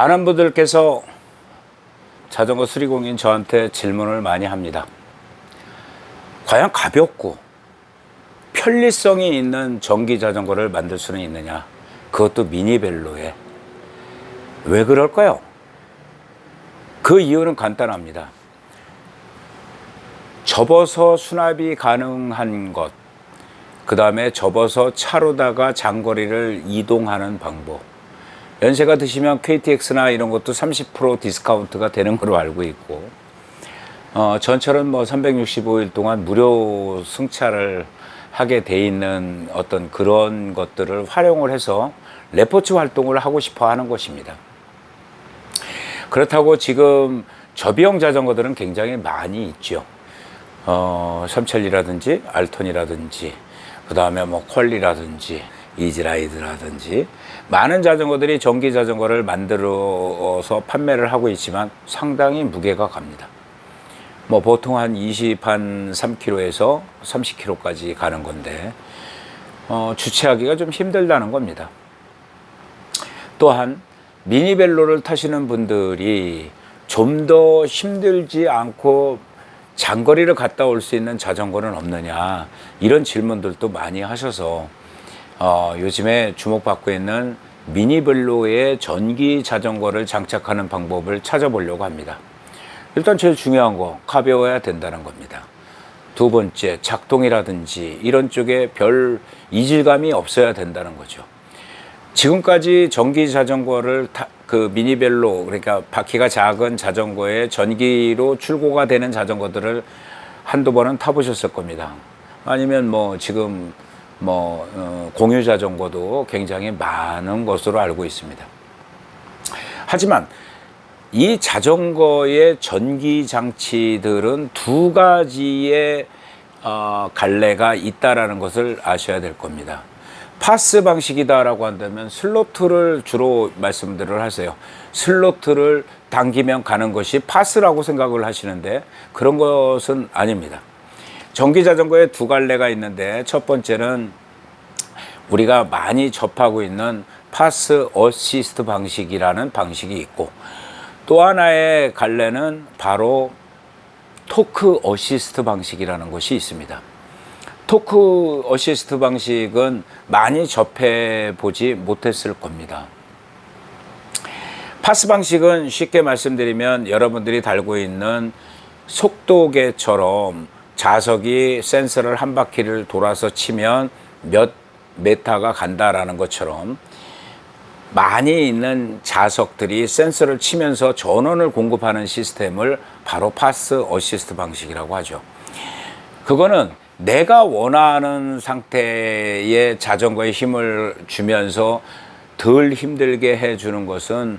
많은 분들께서 자전거 수리공인 저한테 질문을 많이 합니다. 과연 가볍고 편리성이 있는 전기 자전거를 만들 수는 있느냐? 그것도 미니벨로에. 왜 그럴까요? 그 이유는 간단합니다. 접어서 수납이 가능한 것, 그 다음에 접어서 차로다가 장거리를 이동하는 방법. 연세가 드시면 KTX나 이런 것도 30% 디스카운트가 되는 걸로 알고 있고, 전철은 뭐 365일 동안 무료 승차를 하게 돼 있는 어떤 그런 것들을 활용을 해서 레포츠 활동을 하고 싶어 하는 것입니다. 그렇다고 지금 저비용 자전거들은 굉장히 많이 있죠. 삼천리라든지 알톤이라든지 그 다음에 뭐 퀄리라든지 이지라이드라든지 많은 자전거들이 전기 자전거를 만들어서 판매를 하고 있지만 상당히 무게가 갑니다. 뭐 보통 한 3kg에서 30kg까지 가는 건데 주체하기가 좀 힘들다는 겁니다. 또한 미니벨로를 타시는 분들이 좀 더 힘들지 않고 장거리를 갔다 올 수 있는 자전거는 없느냐, 이런 질문들도 많이 하셔서 요즘에 주목받고 있는 미니벨로의 전기 자전거를 장착하는 방법을 찾아보려고 합니다. 일단 제일 중요한 거, 가벼워야 된다는 겁니다. 두 번째, 작동이라든지 이런 쪽에 별 이질감이 없어야 된다는 거죠. 지금까지 전기 자전거를 그 미니벨로, 그러니까 바퀴가 작은 자전거에 전기로 출고가 되는 자전거들을 한두 번은 타보셨을 겁니다. 아니면 뭐 지금 공유 자전거도 굉장히 많은 것으로 알고 있습니다. 하지만 이 자전거의 전기 장치들은 두 가지의 갈래가 있다라는 것을 아셔야 될 겁니다. 파스 방식이다라고 한다면 슬로트를 주로 말씀들을 하세요. 슬로트를 당기면 가는 것이 파스라고 생각을 하시는데 그런 것은 아닙니다. 전기 자전거에 두 갈래가 있는데, 첫 번째는 우리가 많이 접하고 있는 파스 어시스트 방식이라는 방식이 있고, 또 하나의 갈래는 바로 토크 어시스트 방식이라는 것이 있습니다. 토크 어시스트 방식은 많이 접해 보지 못했을 겁니다. 파스 방식은 쉽게 말씀드리면 여러분들이 달고 있는 속도계처럼 자석이 센서를 한 바퀴를 돌아서 치면 몇 메타가 간다라는 것처럼 많이 있는 자석들이 센서를 치면서 전원을 공급하는 시스템을 바로 파스 어시스트 방식이라고 하죠. 그거는 내가 원하는 상태의 자전거에 힘을 주면서 덜 힘들게 해주는 것은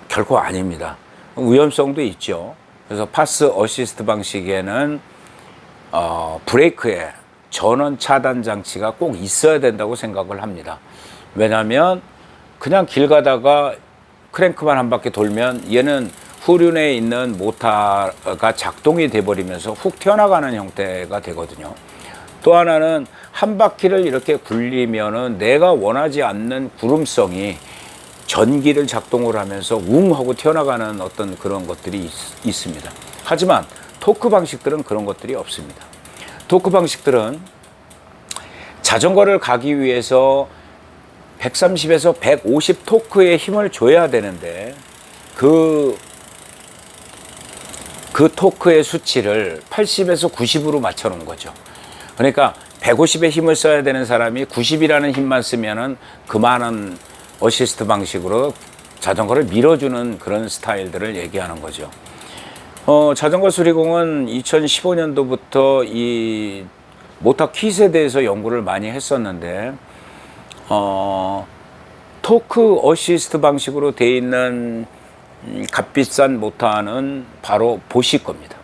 결코 아닙니다. 위험성도 있죠. 그래서 파스 어시스트 방식에는 브레이크에 전원 차단 장치가 꼭 있어야 된다고 생각을 합니다. 왜냐하면 그냥 길 가다가 크랭크만 한 바퀴 돌면 얘는 후륜에 있는 모터가 작동이 돼버리면서 훅 튀어나가는 형태가 되거든요. 또 하나는 한 바퀴를 이렇게 굴리면은 내가 원하지 않는 구름성이 전기를 작동을 하면서 웅 하고 튀어나가는 어떤 그런 것들이 있습니다. 하지만 토크 방식들은 그런 것들이 없습니다. 토크 방식들은 자전거를 가기 위해서 130에서 150 토크의 힘을 줘야 되는데 그 토크의 수치를 80에서 90으로 맞춰 놓은 거죠. 그러니까 150의 힘을 써야 되는 사람이 90이라는 힘만 쓰면은 그만한 어시스트 방식으로 자전거를 밀어주는 그런 스타일들을 얘기하는 거죠. 자전거 수리공은 2015년도부터 이 모터 킷에 대해서 연구를 많이 했었는데, 토크 어시스트 방식으로 되어 있는 값비싼 모터는 바로 보쉬 겁니다.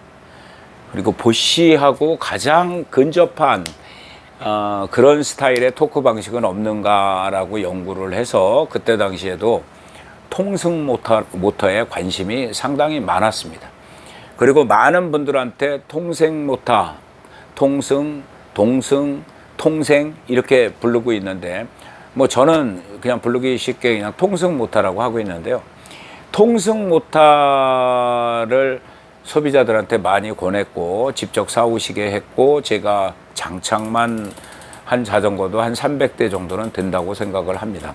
그리고 보쉬하고 가장 근접한 그런 스타일의 토크 방식은 없는가라고 연구를 해서 그때 당시에도 통승 모터에 관심이 상당히 많았습니다. 그리고 많은 분들한테 통생 모터, 통승, 동승, 통생 이렇게 부르고 있는데, 뭐 저는 그냥 부르기 쉽게 그냥 통승 모터라고 하고 있는데요. 통승 모터를 소비자들한테 많이 권했고 직접 사오시게 했고 제가 장착만 한 자전거도 한 300대 정도는 된다고 생각을 합니다.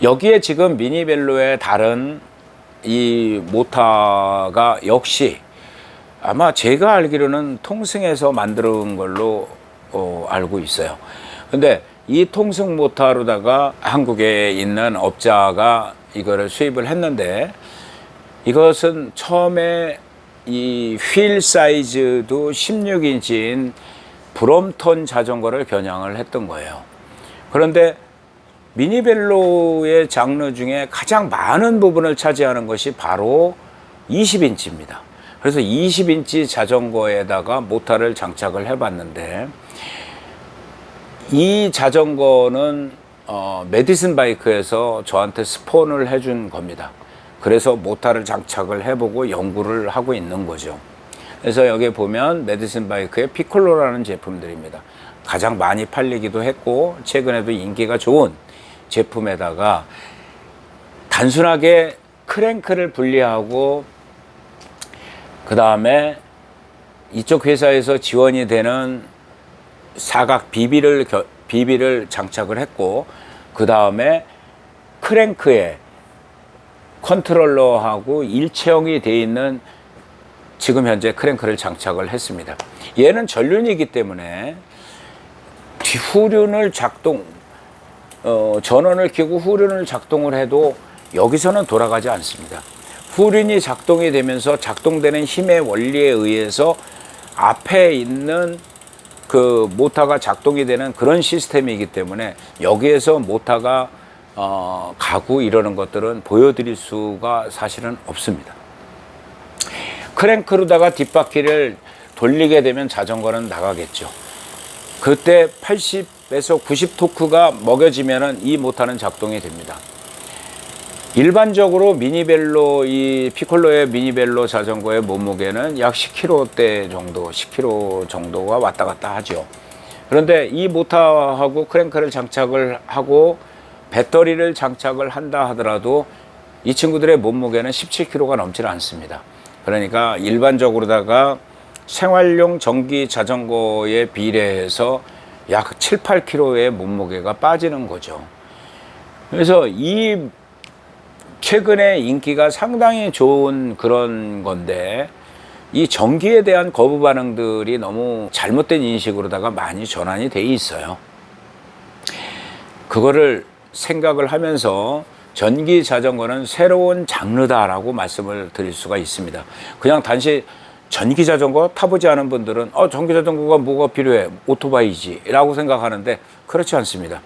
여기에 지금 미니벨로의 다른 이 모터가 역시 아마 제가 알기로는 통승에서 만든 걸로 알고 있어요. 근데 이 통승 모터로다가 한국에 있는 업자가 이거를 수입을 했는데 이것은 처음에 이 휠 사이즈도 16인치인 브롬톤 자전거를 겨냥을 했던 거예요. 그런데 미니벨로의 장르 중에 가장 많은 부분을 차지하는 것이 바로 20인치입니다. 그래서 20인치 자전거에다가 모터를 장착을 해봤는데 이 자전거는 메디슨 바이크에서 저한테 스폰을 해준 겁니다. 그래서 모터를 장착을 해보고 연구를 하고 있는 거죠. 그래서 여기 보면 메디슨 바이크의 피콜로라는 제품들입니다. 가장 많이 팔리기도 했고 최근에도 인기가 좋은 제품에다가 단순하게 크랭크를 분리하고 그 다음에 이쪽 회사에서 지원이 되는 사각 비비를 장착을 했고 그 다음에 크랭크에 컨트롤러하고 일체형이 되어 있는 지금 현재 크랭크를 장착을 했습니다. 얘는 전륜이기 때문에 후륜을 전원을 켜고 후륜을 작동을 해도 여기서는 돌아가지 않습니다. 후륜이 작동이 되면서 작동되는 힘의 원리에 의해서 앞에 있는 그 모터가 작동이 되는 그런 시스템이기 때문에 여기에서 모터가 가고 이러는 것들은 보여드릴 수가 사실은 없습니다. 크랭크로다가 뒷바퀴를 돌리게 되면 자전거는 나가겠죠. 그때 80에서 90 토크가 먹여지면은 이 모터는 작동이 됩니다. 일반적으로 미니벨로 이 피콜로의 미니벨로 자전거의 몸무게는 약 10kg대 정도, 10kg 정도가 왔다 갔다 하죠. 그런데 이 모터하고 크랭크를 장착을 하고 배터리를 장착을 한다 하더라도 이 친구들의 몸무게는 17kg가 넘지 않습니다. 그러니까 일반적으로다가 생활용 전기 자전거에 비례해서 약 7, 8kg의 몸무게가 빠지는 거죠. 그래서 이 최근에 인기가 상당히 좋은 그런 건데 이 전기에 대한 거부 반응들이 너무 잘못된 인식으로다가 많이 전환이 돼 있어요. 그거를 생각을 하면서 전기 자전거는 새로운 장르다라고 말씀을 드릴 수가 있습니다. 그냥 단지 전기 자전거 타보지 않은 분들은 전기 자전거가 뭐가 필요해? 오토바이지 라고 생각하는데 그렇지 않습니다.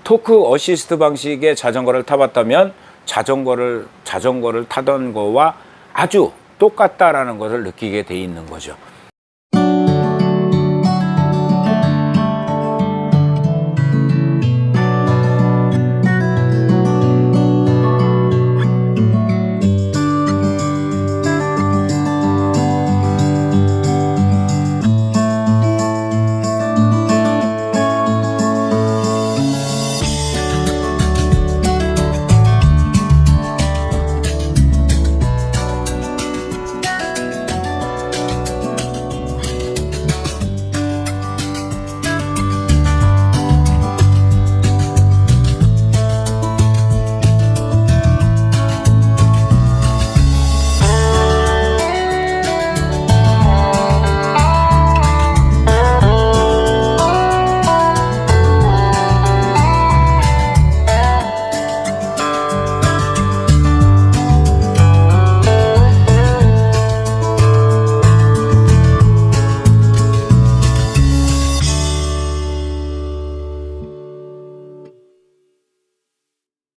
토크 어시스트 방식의 자전거를 타봤다면 자전거를 타던 거와 아주 똑같다라는 것을 느끼게 돼 있는 거죠.